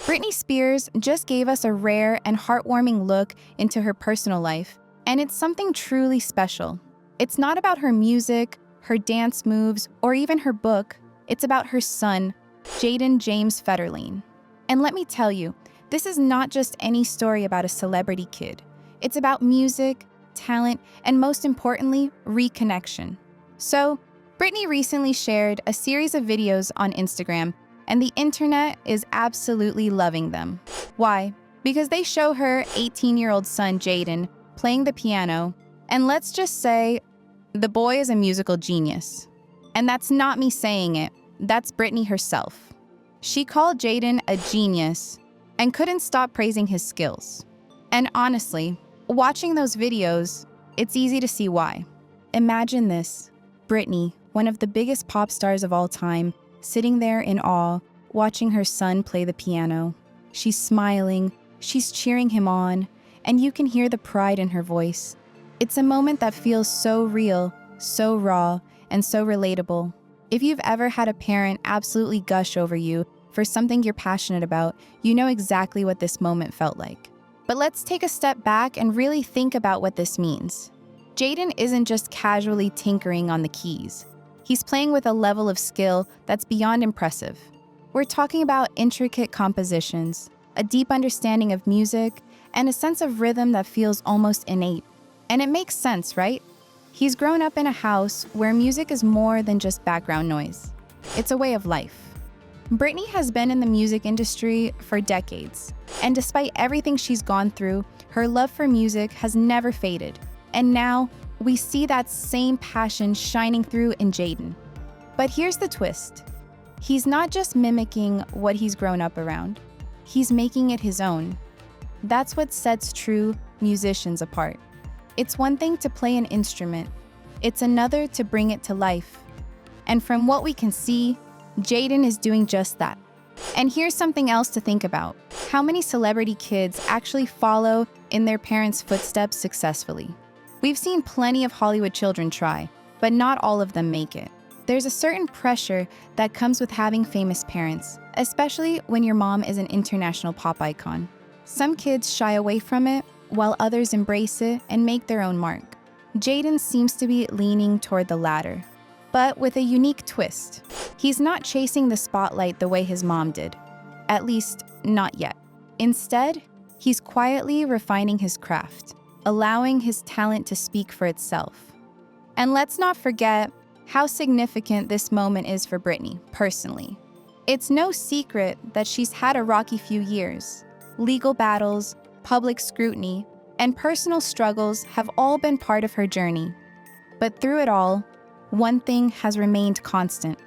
Britney Spears just gave us a rare and heartwarming look into her personal life, and it's something truly special. It's not about her music, her dance moves, or even her book. It's about her son, Jayden James Federline. And let me tell you, this is not just any story about a celebrity kid. It's about music, talent, and most importantly, reconnection. So, Britney recently shared a series of videos on Instagram, and the internet is absolutely loving them. Why? Because they show her 18-year-old son Jayden playing the piano, and let's just say, the boy is a musical genius. And that's not me saying it, that's Britney herself. She called Jayden a genius and couldn't stop praising his skills. And honestly, watching those videos, it's easy to see why. Imagine this, Britney, one of the biggest pop stars of all time, sitting there in awe, watching her son play the piano. She's smiling, she's cheering him on, and you can hear the pride in her voice. It's a moment that feels so real, so raw, and so relatable. If you've ever had a parent absolutely gush over you for something you're passionate about, you know exactly what this moment felt like. But let's take a step back and really think about what this means. Jayden isn't just casually tinkering on the keys. He's playing with a level of skill that's beyond impressive. We're talking about intricate compositions, a deep understanding of music, and a sense of rhythm that feels almost innate. And it makes sense, right? He's grown up in a house where music is more than just background noise. It's a way of life. Britney has been in the music industry for decades, and despite everything she's gone through, her love for music has never faded. And now, we see that same passion shining through in Jayden. But here's the twist. He's not just mimicking what he's grown up around. He's making it his own. That's what sets true musicians apart. It's one thing to play an instrument. It's another to bring it to life. And from what we can see, Jayden is doing just that. And here's something else to think about. How many celebrity kids actually follow in their parents' footsteps successfully? We've seen plenty of Hollywood children try, but not all of them make it. There's a certain pressure that comes with having famous parents, especially when your mom is an international pop icon. Some kids shy away from it, while others embrace it and make their own mark. Jayden seems to be leaning toward the latter, but with a unique twist. He's not chasing the spotlight the way his mom did, at least not yet. Instead, he's quietly refining his craft, allowing his talent to speak for itself. And let's not forget how significant this moment is for Britney, personally. It's no secret that she's had a rocky few years. Legal battles, public scrutiny, and personal struggles have all been part of her journey. But through it all, one thing has remained constant: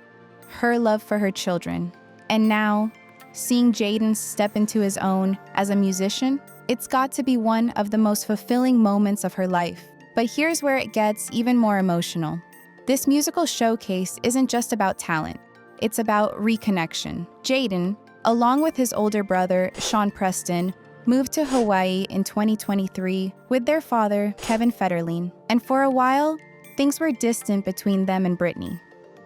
her love for her children. And now, seeing Jayden step into his own as a musician, it's got to be one of the most fulfilling moments of her life. But here's where it gets even more emotional. This musical showcase isn't just about talent. It's about reconnection. Jayden, along with his older brother, Sean Preston, moved to Hawaii in 2023 with their father, Kevin Federline. And for a while, things were distant between them and Britney.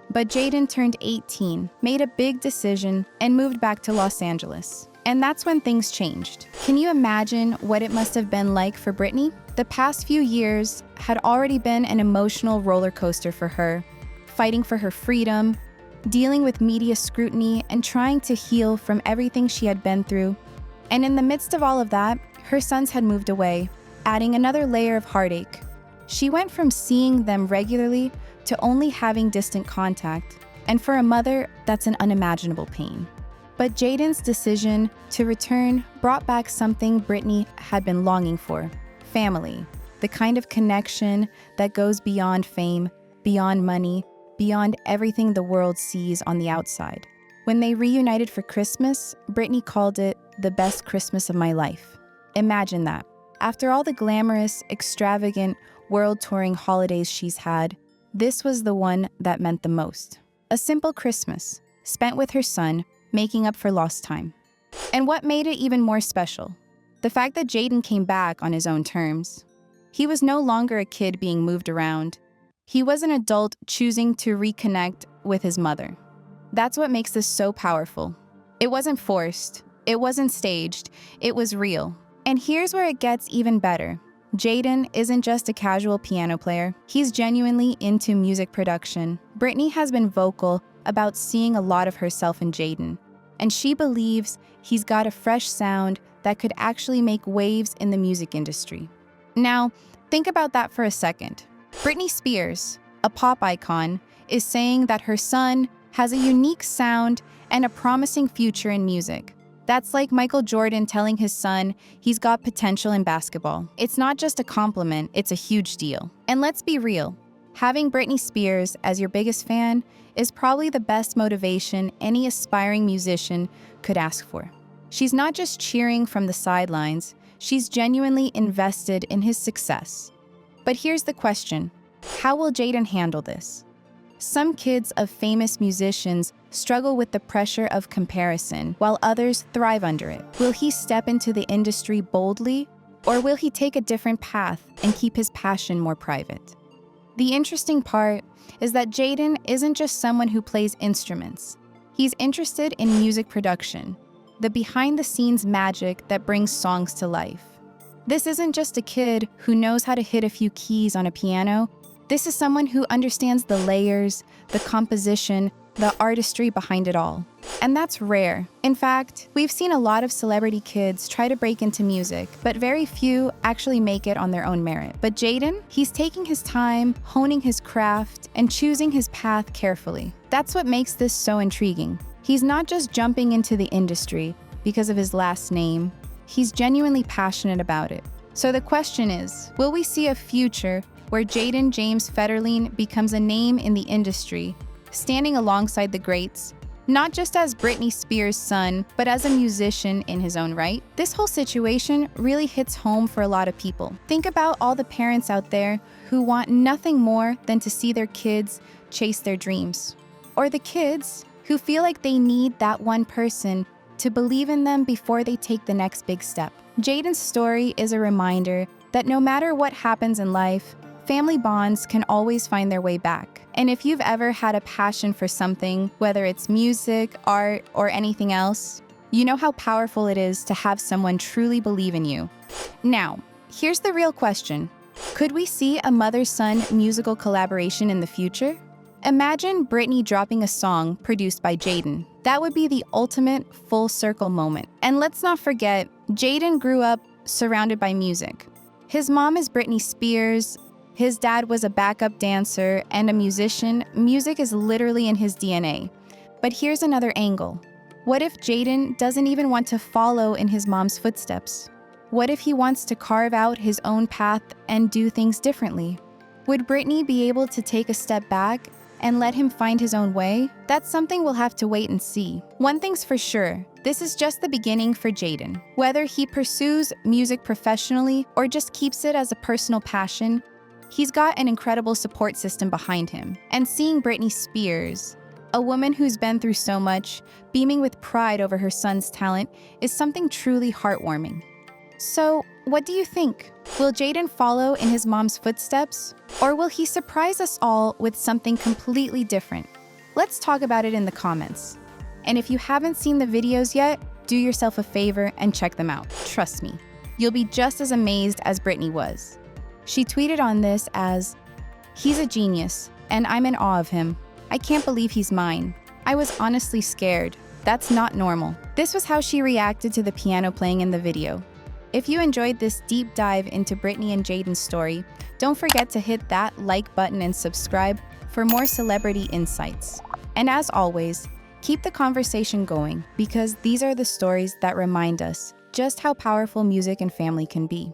But Jayden turned 18, made a big decision, and moved back to Los Angeles. And that's when things changed. Can you imagine what it must have been like for Britney? The past few years had already been an emotional roller coaster for her, fighting for her freedom, dealing with media scrutiny, and trying to heal from everything she had been through. And in the midst of all of that, her sons had moved away, adding another layer of heartache. She went from seeing them regularly to only having distant contact, and for a mother, that's an unimaginable pain. But Jayden's decision to return brought back something Britney had been longing for: family, the kind of connection that goes beyond fame, beyond money, beyond everything the world sees on the outside. When they reunited for Christmas, Britney called it the best Christmas of my life. Imagine that. After all the glamorous, extravagant, world-touring holidays she's had, this was the one that meant the most. A simple Christmas, spent with her son, making up for lost time. And what made it even more special? The fact that Jayden came back on his own terms. He was no longer a kid being moved around. He was an adult choosing to reconnect with his mother. That's what makes this so powerful. It wasn't forced. It wasn't staged, it was real. And here's where it gets even better. Jayden isn't just a casual piano player, he's genuinely into music production. Britney has been vocal about seeing a lot of herself in Jayden, and she believes he's got a fresh sound that could actually make waves in the music industry. Now, think about that for a second. Britney Spears, a pop icon, is saying that her son has a unique sound and a promising future in music. That's like Michael Jordan telling his son he's got potential in basketball. It's not just a compliment, it's a huge deal. And let's be real, having Britney Spears as your biggest fan is probably the best motivation any aspiring musician could ask for. She's not just cheering from the sidelines, she's genuinely invested in his success. But here's the question, how will Jayden handle this? Some kids of famous musicians struggle with the pressure of comparison, while others thrive under it. Will he step into the industry boldly, or will he take a different path and keep his passion more private? The interesting part is that Jayden isn't just someone who plays instruments. He's interested in music production, the behind-the-scenes magic that brings songs to life. This isn't just a kid who knows how to hit a few keys on a piano. This is someone who understands the layers, the composition, the artistry behind it all. And that's rare. In fact, we've seen a lot of celebrity kids try to break into music, but very few actually make it on their own merit. But Jayden, he's taking his time, honing his craft, and choosing his path carefully. That's what makes this so intriguing. He's not just jumping into the industry because of his last name. He's genuinely passionate about it. So the question is, will we see a future where Jayden James Federline becomes a name in the industry, standing alongside the greats, not just as Britney Spears' son, but as a musician in his own right? This whole situation really hits home for a lot of people. Think about all the parents out there who want nothing more than to see their kids chase their dreams. Or the kids who feel like they need that one person to believe in them before they take the next big step. Jayden's story is a reminder that no matter what happens in life, family bonds can always find their way back. And if you've ever had a passion for something, whether it's music, art, or anything else, you know how powerful it is to have someone truly believe in you. Now, here's the real question. Could we see a mother-son musical collaboration in the future? Imagine Britney dropping a song produced by Jayden. That would be the ultimate full circle moment. And let's not forget, Jayden grew up surrounded by music. His mom is Britney Spears, his dad was a backup dancer and a musician. Music is literally in his DNA. But here's another angle. What if Jayden doesn't even want to follow in his mom's footsteps? What if he wants to carve out his own path and do things differently? Would Britney be able to take a step back and let him find his own way? That's something we'll have to wait and see. One thing's for sure, this is just the beginning for Jayden. Whether he pursues music professionally or just keeps it as a personal passion, he's got an incredible support system behind him. And seeing Britney Spears, a woman who's been through so much, beaming with pride over her son's talent is something truly heartwarming. So, what do you think? Will Jayden follow in his mom's footsteps? Or will he surprise us all with something completely different? Let's talk about it in the comments. And if you haven't seen the videos yet, do yourself a favor and check them out. Trust me, you'll be just as amazed as Britney was. She tweeted on this as, "He's a genius, and I'm in awe of him. I can't believe he's mine. I was honestly scared. That's not normal." This was how she reacted to the piano playing in the video. If you enjoyed this deep dive into Britney and Jayden's story, don't forget to hit that like button and subscribe for more celebrity insights. And as always, keep the conversation going because these are the stories that remind us just how powerful music and family can be.